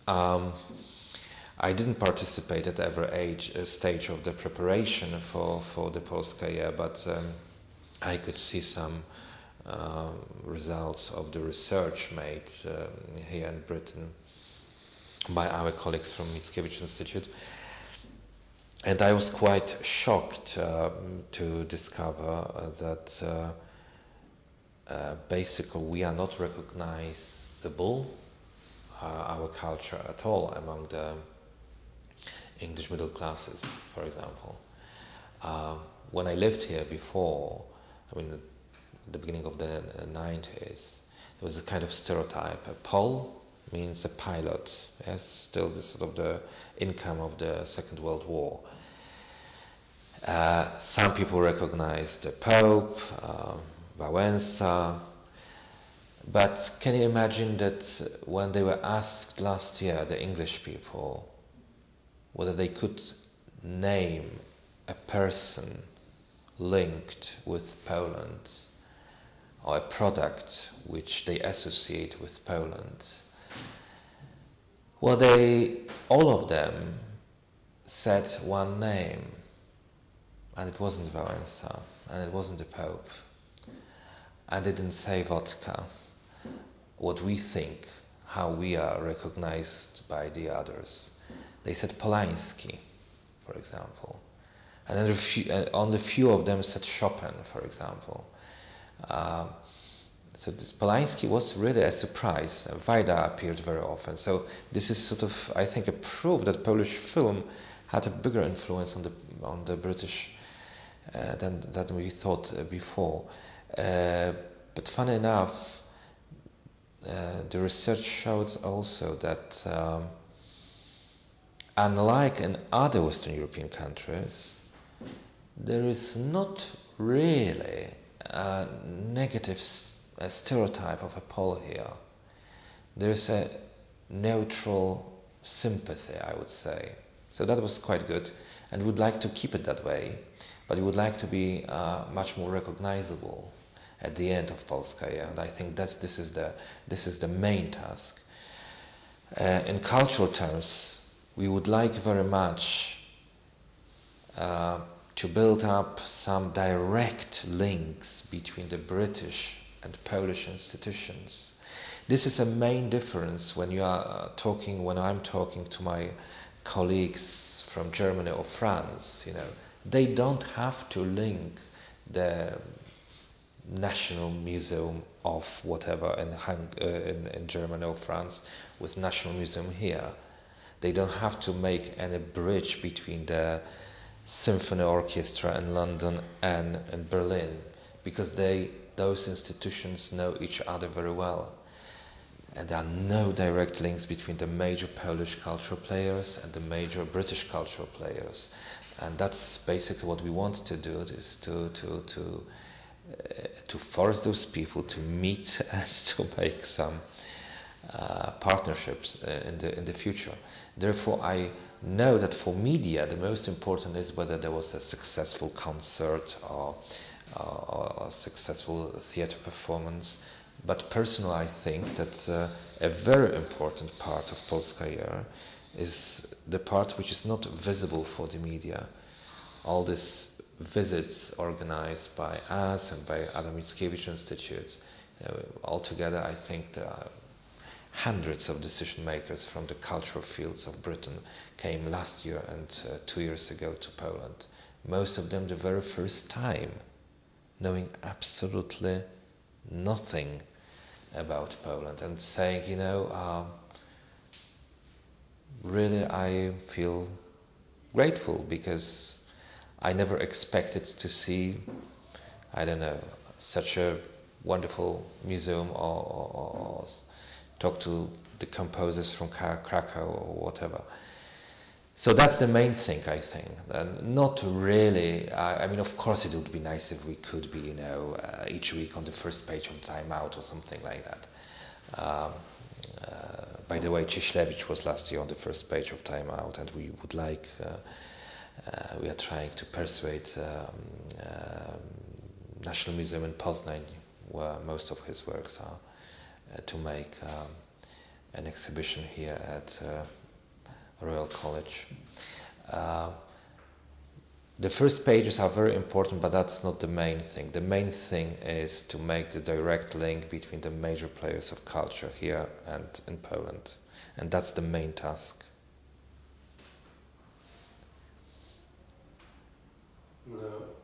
Um, I didn't participate at every stage of the preparation for the Polska year, but I could see some results of the research made here in Britain by our colleagues from Mickiewicz Institute. And I was quite shocked to discover that basically we are not recognizable, our culture at all, among the English middle classes, for example. When I lived here before, I mean, at the beginning of the 90s, there was a kind of stereotype. A Pole means a pilot. Yes, still the sort of the income of the Second World War. Some people recognized the Pope, Wałęsa, but can you imagine that when they were asked last year, the English people, whether they could name a person linked with Poland or a product which they associate with Poland, well, all of them said one name, and it wasn't Wałęsa, and it wasn't the Pope, and they didn't say vodka, what we think, how we are recognized by the others. They said Polański, for example, and then only few of them said Chopin, for example. So this Polański was really a surprise. Wajda appeared very often. So this is sort of, I think, a proof that Polish film had a bigger influence on the British than we thought before. But funny enough, the research shows also that unlike in other Western European countries, there is not really a negative stereotype of a Pole here. There is a neutral sympathy, I would say. So that was quite good, and we would like to keep it that way, but we would like to be much more recognizable at the end of Polska year, and I think this is the main task. In cultural terms, we would like very much to build up some direct links between the British and Polish institutions. This is a main difference when I'm talking to my colleagues from Germany or France. They don't have to link the National Museum of whatever in Germany or France with National Museum here. They don't have to make any bridge between the symphony orchestra in London and in Berlin, because those institutions know each other very well. And there are no direct links between the major Polish cultural players and the major British cultural players. And that's basically what we want to do, is to force those people to meet and to make some partnerships in the future. Therefore, I know that for media, the most important is whether there was a successful concert or a successful theater performance. But personally, I think that a very important part of Polska Year is the part which is not visible for the media. All these visits organized by us and by other Mickiewicz Institute, altogether I think there are hundreds of decision makers from the cultural fields of Britain came last year and 2 years ago to Poland. Most of them the very first time, knowing absolutely nothing about Poland and saying, really I feel grateful because I never expected to see, such a wonderful museum or talk to the composers from Krakow or whatever. So that's the main thing, I think. And not really, of course it would be nice if we could be, each week on the first page of Time Out or something like that. By the way, Cieślewicz was last year on the first page of Time Out, and we would like, we are trying to persuade National Museum in Poznań, where most of his works are, to make an exhibition here at Royal College. The first pages are very important, but that's not the main thing. The main thing is to make the direct link between the major players of culture here and in Poland. And that's the main task. No.